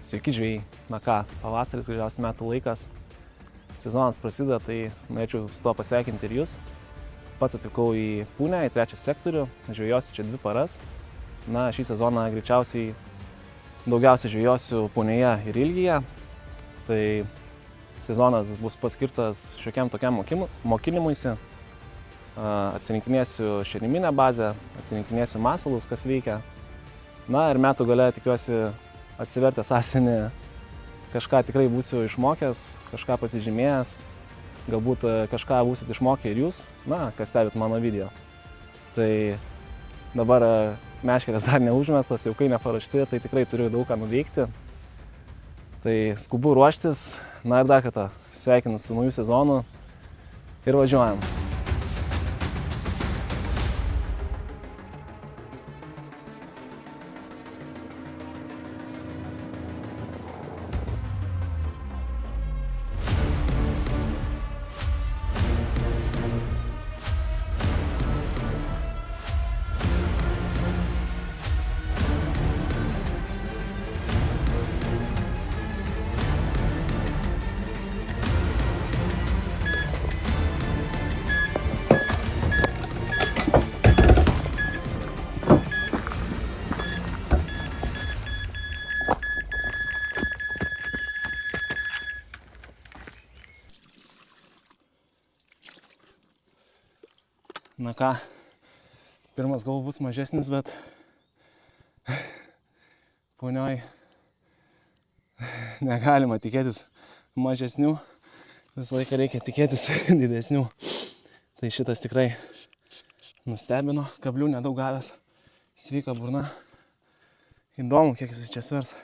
Sveiki žvejai. Na ką, pavasaris gražiausias metų laikas. Sezonas prasideda, tai norėčiau su to pasveikinti ir jūs. Pats atvykau į Punę, į 3 sektorių, žvejosiu čia 2 paras. Na, šį sezoną greičiausiai daugiausiai žvejosiu Punėje ir Ilgyje. Tai sezonas bus paskirtas šiokiam tokiam mokinimuisi. Atsirinkinėsiu šeriminę bazę, atsirinkinėsiu masalus, kas veikia. Na ir metų gale tikiuosi atsivertęs sąsiuvinį kažką tikrai būsiu išmokęs, kažką pasižymėjęs. Galbūt kažką būsit išmokę ir jūs, na, kas stebit mano video. Tai dabar meškerės dar neužmestos, jaukai neparašti, tai tikrai turiu daug ką nuveikti. Tai skubu ruoštis, na ir dar kartą sveikinu su nauju sezonu ir važiuojam. Na ką, pirmas gal bus mažesnis, bet punioj negalima tikėtis mažesnių, visą laiką reikia tikėtis didesnių. Tai šitas tikrai nustebino, kablių nedaug gavęs, sveika burna. Įdomu, kiek jis čia svers.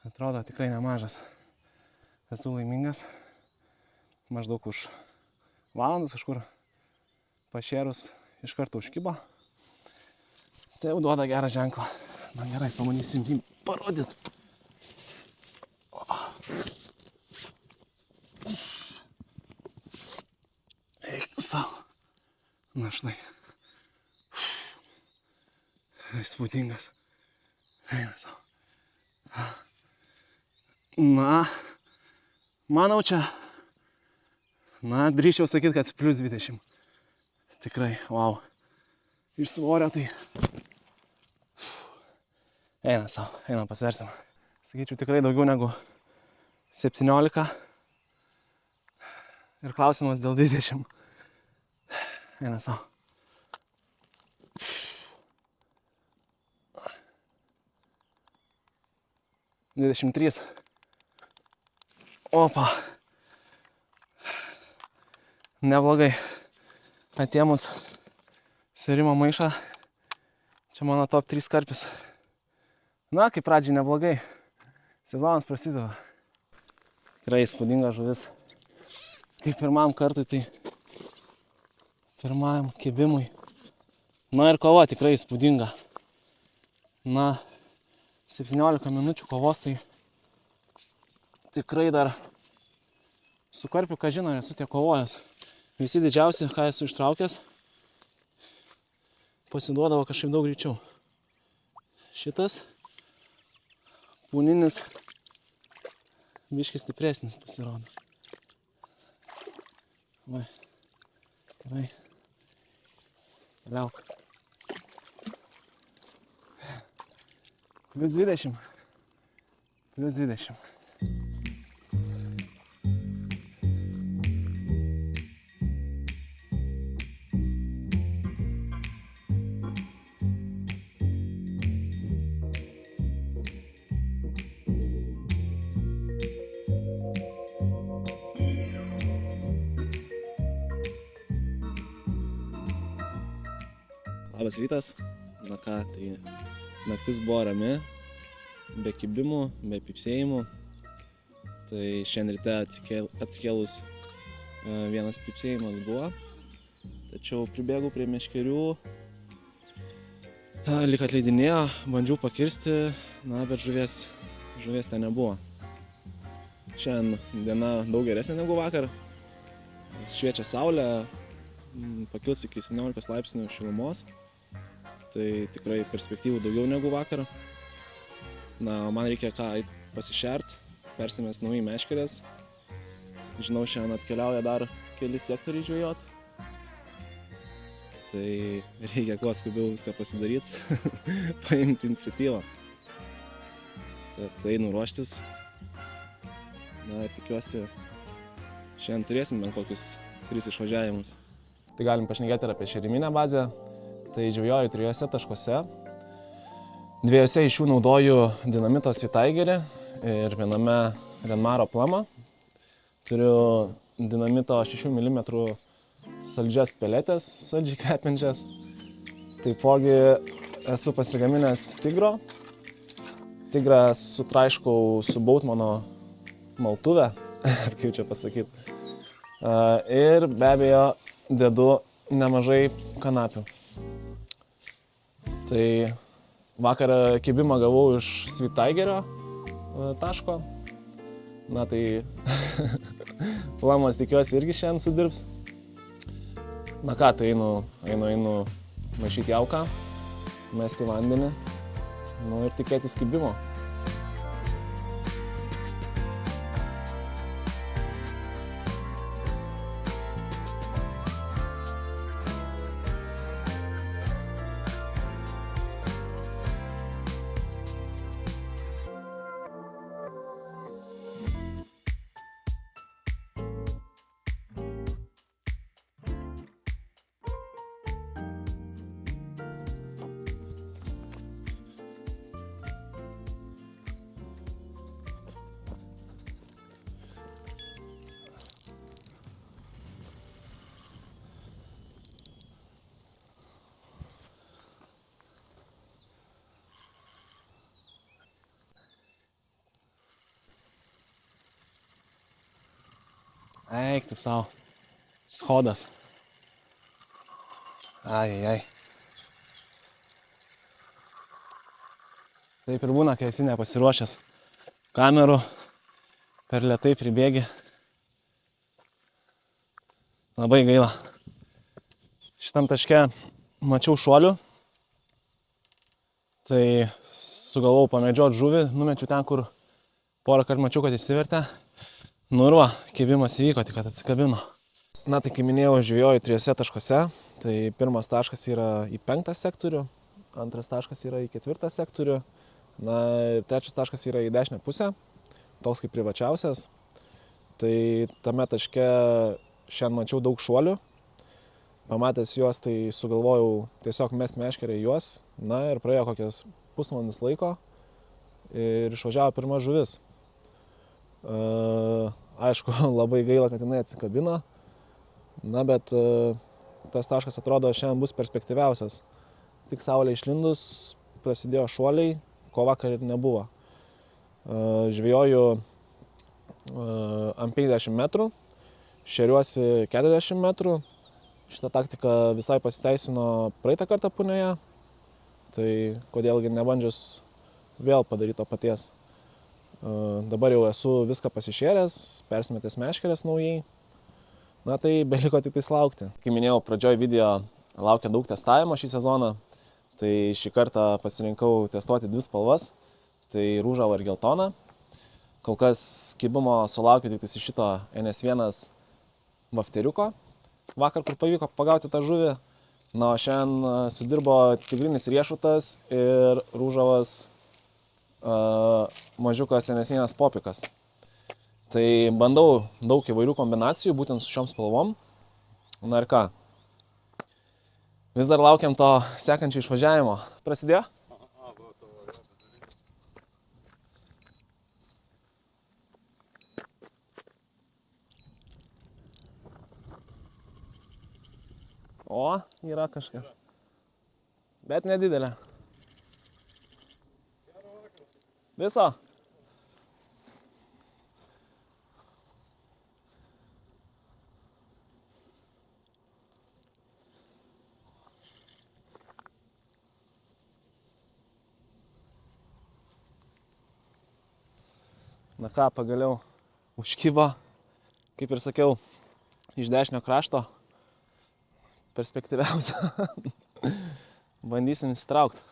Atrodo tikrai nemažas. Esu laimingas, maždaug už valandos kažkur pašėrus iš karto užkibo. Tai jau duoda gerą ženklą. Na gerai, pamanysiu jums parodyt. Eik tu savo. Na štai. Įspūdingas. Eina savo. Na, manau čia, na, drįsčiau sakyti, kad plus 20. Tikrai, wow. Iš svorio tai eina savo, eina pasversim. Sakyčiau, tikrai daugiau negu 17. Ir klausimas dėl 20. Eina savo. $23. Opa. Neblogai. Atėmus svėrimo maišą. Čia mano top 3 karpis. Na, kaip pradžiai neblogai. Sezonas prasideda. Tikrai įspūdinga žuvis. Kaip pirmam kartui, tai pirmajam kibimui. Na ir kova tikrai įspūdinga. Na, 17 minučių kovos, tai tikrai dar su karpiu, ką žino, esu tiek kovojęs. Visi didžiausi, ką esu ištraukęs, pasiduodavo kažkaip daug greičiau. Šitas puninis biškis stipresnis pasirodo. Va, gerai. Keliauk. Plus 20. Plus 20. Labas rytas. Na ką, tai naktis buvo rami, be kibimų, be pipsėjimų. Tai šiandien ryte atsikėlus vienas pipsėjimas buvo. Tačiau pribėgau prie meškerių, lyg atleidinėjo, bandžiau pakirsti, na, bet žuvies ten nebuvo. Šiandien diena daug geresnė negu vakar. Šviečia saulė, pakils iki 17 laipsnių šilumos. Tai tikrai perspektyvų daugiau negu vakar. Na, man reikia eit pasišert, persimės naujai meškerės. Žinau, šiandien atkeliauja dar keli sektoriai žvejot. Tai reikia kuo skubiau viską pasidaryti, paimti iniciatyvą. Tai einu ruoštis. Na ir tikiuosi, šiandien turėsim bent kokius 3 išvažiavimus. Tai galim pašnekėti ir apie šeriminę bazę. Tai žvejoju 3 taškuose. 2 iš jų naudoju dinamito Svitaigerį ir viename Renmaro Plumą. Turiu dinamito 6 mm saldžias peletės, saldžiai kvepiančias. Taipogi esu pasigaminęs tigro. Tigrą sutraiškau su Bautmano maltuvę, ar kaip čia pasakyti. Ir be abejo dedu nemažai kanapių. Tai vakar kibimą gavau iš Svitaigerio taško. Na tai Plumas tikiuosi irgi šiandien sudirbs. Na ką, tai einu maišyti jauką, mesti vandenį, nu ir tikėtis kibimo. Eik tu savo. Schodas. Ai. Taip ir būna, kai esi nepasiruošęs kamerų, per lėtai pribėgi. Labai gaila. Šitam taške mačiau šuolių. Tai sugalvojau pamedžioti žuvį, numečiau ten, kur porą kartų mačiau, kad įsivertė. Nu ir va, kibimas įvyko, tik kad atsikabino. Na tai, kaip minėjau, žvejoju 3 taškuose. Tai pirmas taškas yra į 5 sektorių, antras taškas yra į 4 sektorių, na ir trečias taškas yra į dešinę pusę, toks kaip privačiausias. Tai tame taške šiandien mačiau daug šuolių. Pamatęs juos, tai sugalvojau tiesiog mest meškerę į juos. Na ir praėjo kokias pusvalandis laiko ir išvažiavo pirma žuvis. Aišku, labai gaila, kad jinai atsikabino, na bet tas taškas atrodo šiandien bus perspektyviausias. Tik saulė išlindus, prasidėjo šuoliai, ko vakar ir nebuvo. Žvejoju ant 50 metrų, šeriuosi 40 metrų. Šitą taktiką visai pasiteisino praeitą kartą Punioje, tai kodėlgi nebandžius vėl padaryti to paties. Dabar jau esu viską pasišėręs, persimetęs meškerės naujai. Na tai beliko tik tais laukti. Kaip minėjau, pradžioj video laukia daug testavimo šį sezoną. Tai šį kartą pasirinkau testuoti 2 spalvas. Tai rūžavą ir geltoną. Kol kas kibimo sulaukiu tik iš šito NS1 vafteriuko. Vakar, kur pavyko pagauti tą žuvį. Na, o šiandien sudirbo tigrinis riešutas ir rūžavas mažiukas NS1 popikas. Tai bandau daug įvairių kombinacijų, būtent su šiom spalvom. Na ir ką? Vis dar laukiam to sekančio išvažiavimo. Prasidėjo? O, yra kažkas. Bet nedidelė. Viso? Na ką, pagaliau užkibo, kaip ir sakiau, iš dešinio krašto. Perspektyviausia. Bandysim įsitraukti.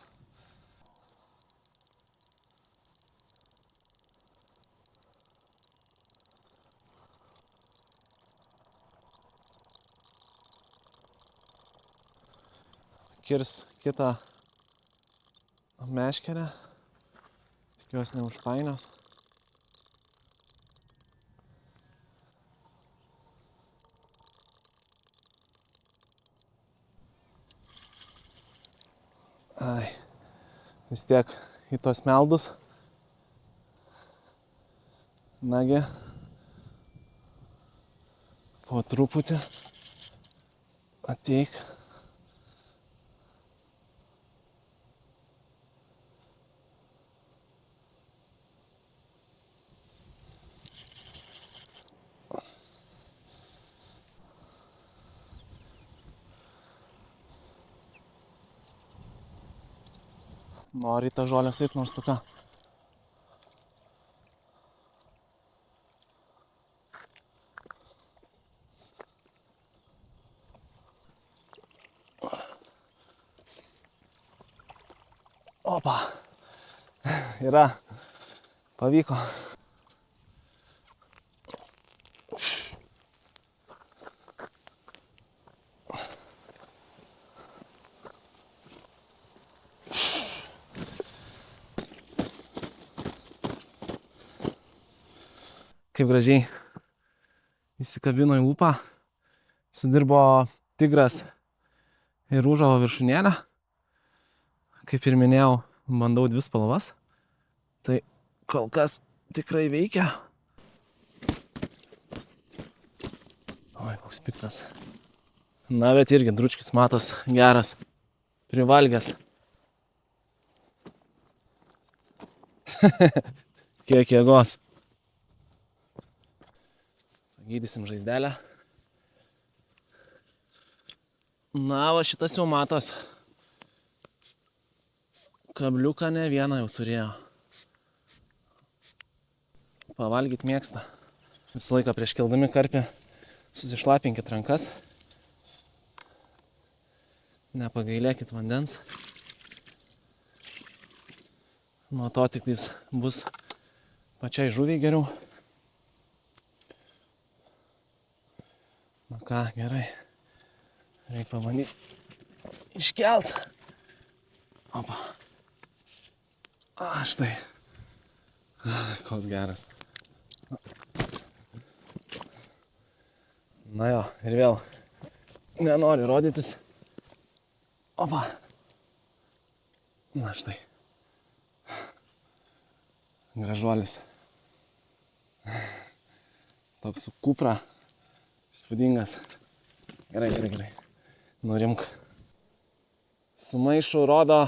pakirs kitą meškerę. Tikiuosi neužpainios. Ai, vis tiek į tos meldus. Nagi, po truputį ateik. Nori tą žolę eit, nors tu ką. Opa. Yra. Pavyko. Kaip gražiai įsikabino į lūpą. Sudirbo tigras ir rūžavo viršūnėlę. Kaip ir minėjau, bandau 2 spalvas. Tai kol kas tikrai veikia. Oi, koks piktas. Na, bet irgi dručkis matos geras. Privalgęs. Kiek jėgos. Gydysim žaizdelę. Na, va šitas jau matos. Kabliuką ne vieną jau turėjo. Pavalgyt mėgsta. Visą laiką prieš keldami karpį susišlapinkit rankas. Nepagailėkit vandens. Nuo to tik bus pačiai žuviai geriau. Na ką, gerai. Reikia pabandyti iškelt. Opa. Štai. Koks geras. Na jo, ir vėl nenoriu rodytis. Opa. Na štai. Gražuolis. Toks su kupra. Įspūdingas. Gerai. Nurimk. Su maišu rodo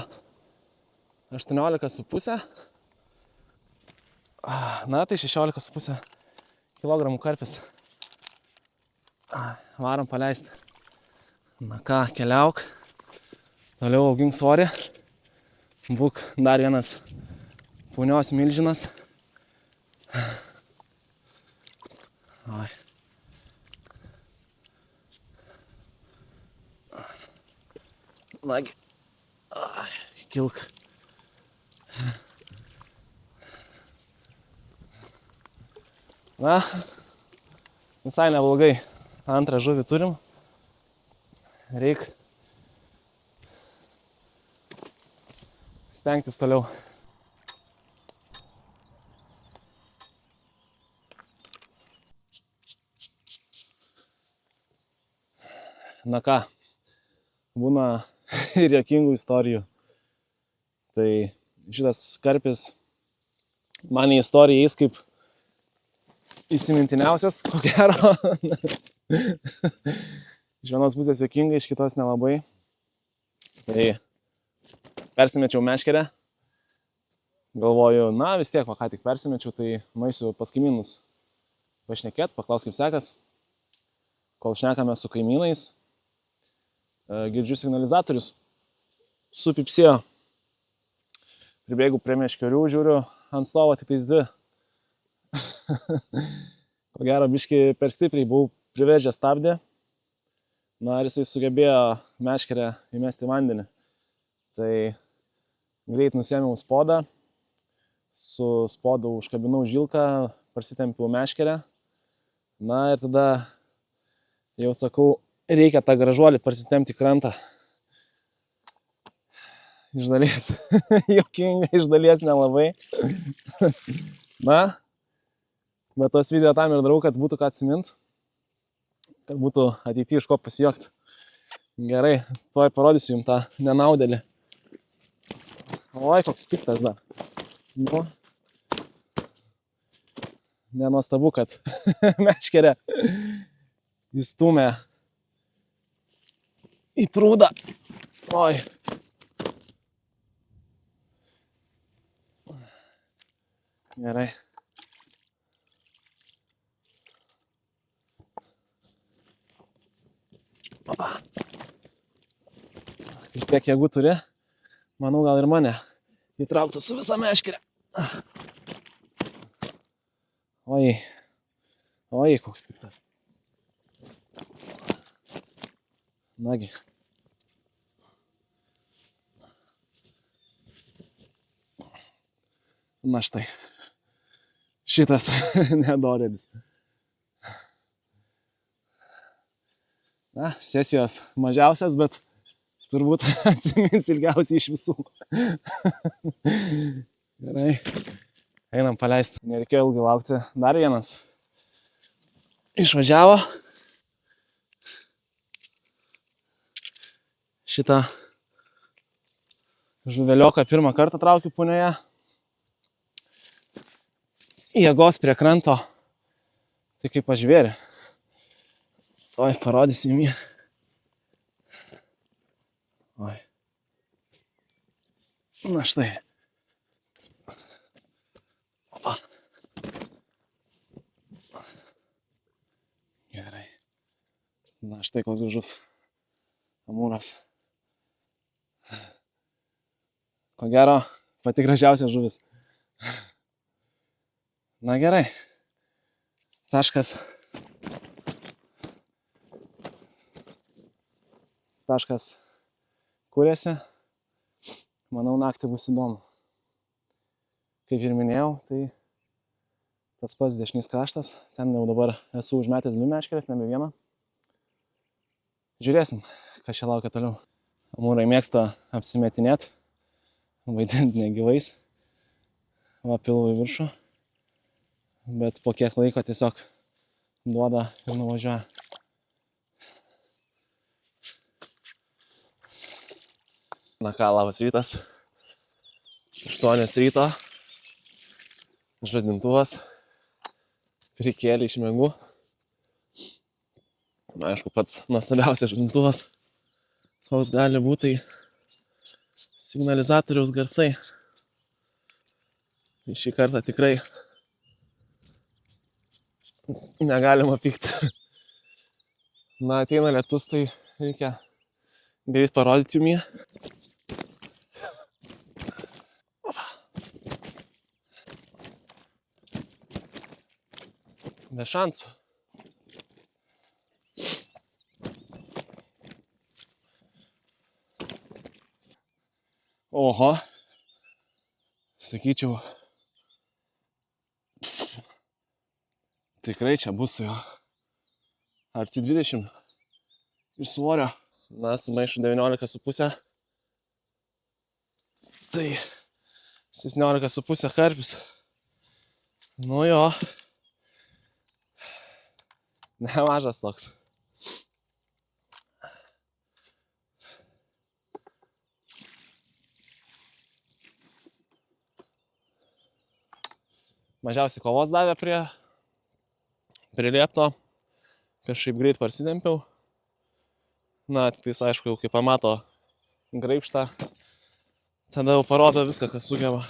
18,5. Na, tai 16,5 kg karpis. Varom paleisti. Na ką, keliauk. Toliau augink svorį. Būk dar vienas punios milžinas. Oi. Nagi. Kilk. Na, visai neblogai. Antrą žuvį turim. Reik stengtis toliau. Na ką, būna ir juokingų istorijų. Tai šitas karpis man į istoriją eis kaip įsimintiniausias, ko gero. Iš vienos pusės juokingai, iš kitos nelabai. Tai persimečiau meškerę. Galvoju, na vis tiek, ką tik persimečiau, tai nueisiu pas kaimynus pašnekėt, paklaus kaip sekas. Kol šnekame su kaimynais, girdžiu signalizatorius supipsėjo. Pribėgu prie meškerių, žiūriu, ant stovo tik tais 2. Ko gero, biškį per stipriai buvau privežęs stabdį. Na, ir jisai sugebėjo meškerę įmesti į vandenį. Tai greit nusėmiau spodą, su spodu užkabinau žilką, parsitempiau meškerę. Na, ir tada jau sakau, reikia tą gražuolį parsitempti į krantą. Iš dalies. Jokinga, iš dalies nelabai. Na, bet tos video tam ir darau, kad būtų ką atsimint. Kad būtų ateityje iš ko pasijuokti. Gerai, tuoj parodysiu jums tą nenaudėlį. Oi, koks piktas dar. Nu, nenuostabu, kad meškerė įstumė į prūdą. Oi. Gerai. Opa. Kai tiek jėgų turi, manau, gal ir mane įtrauktų su visa meškerė. Oi. Oi, koks piktas. Nagi. Na štai. Šitas nedorėlis. Na, sesijos mažiausias, bet turbūt atsimins ilgiausiai iš visų. Gerai. Einam paleisti. Nereikėjo ilgai laukti. Dar vienas. Išvažiavo. Šitą žuvelioką pirmą kartą traukiu punioje. Jėgos prie kranto. Tai kaip pažvėrė. Oi, parodysiu jums jį. Oi. Na štai. Opa. Gerai. Na štai koks gražus amūras. Ko gero, pati gražiausia žuvis. Na gerai. Taškas kuriasi. Manau, naktį bus įdomu. Kaip ir minėjau, tai tas pats dešinys kraštas. Ten jau dabar esu užmetęs 2 meškerės, nebe vieną. Žiūrėsim, kas čia laukia toliau. Amūrai mėgsta apsimetinėti, vaidinti negyvais. Va, pilvo į viršų. Bet po kiek laiko tiesiog duoda ir nuvažiuoja. Na ką, labas rytas. 8 ryto. Žadintuvas. Prikėlė iš miegų. Na, aišku, pats nuostabiausias žadintuvas. Koks gali būti signalizatoriaus garsai. Tai šį kartą tikrai negalima pykti. Na, ateina lietus, tai reikia greit parodyti jums jį. Be šansų. Oho. Sakyčiau, tikrai čia bus su jo arti 20 iš svorio. Na, sumaišu 19,5. Tai 17,5 karpis. Nu jo. Nemažas toks. Mažiausiai kovos davė prie liepto. Kažkaip greit parsitempiau. Na, tik tais aišku, jau kai pamato graibštą, tada jau parodo viską, kas sugeba.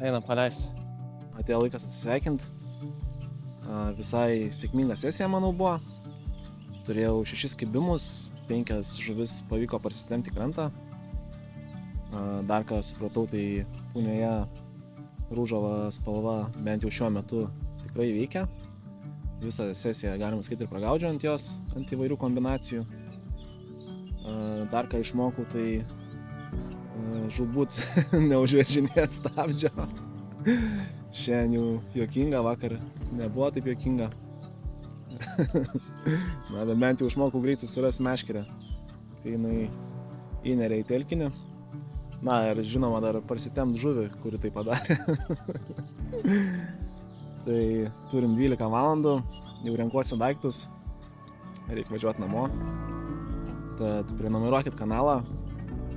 Einam paleisti. Atėjo laikas atsisveikinti. Visai sėkminga sesija, manau, buvo. Turėjau 6 kibimus, 5 žuvis pavyko parsitempti krantą. Dar ką supratau, tai punioje rūžava spalva bent jau šiuo metu tikrai veikia. Visą sesiją galima sakyti ir pragaudžiu ant jos, ant įvairių kombinacijų. Dar ką išmokau, tai žūbūt neužvežinėt stabdžio. Šiandien jau juokinga, vakar nebuvo taip juokinga. Na, bet bent jau išmokau greit susirasti meškerę, kai jinai įneria į telkinį. Na ir žinoma dar parsitempt žuvį, kuri tai padarė. Tai turim 12 valandų, jau renkuosi daiktus, reikia važiuoti namo. Tad prenumeruokit kanalą,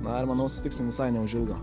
na ir manau susitiksim visai neužilgo.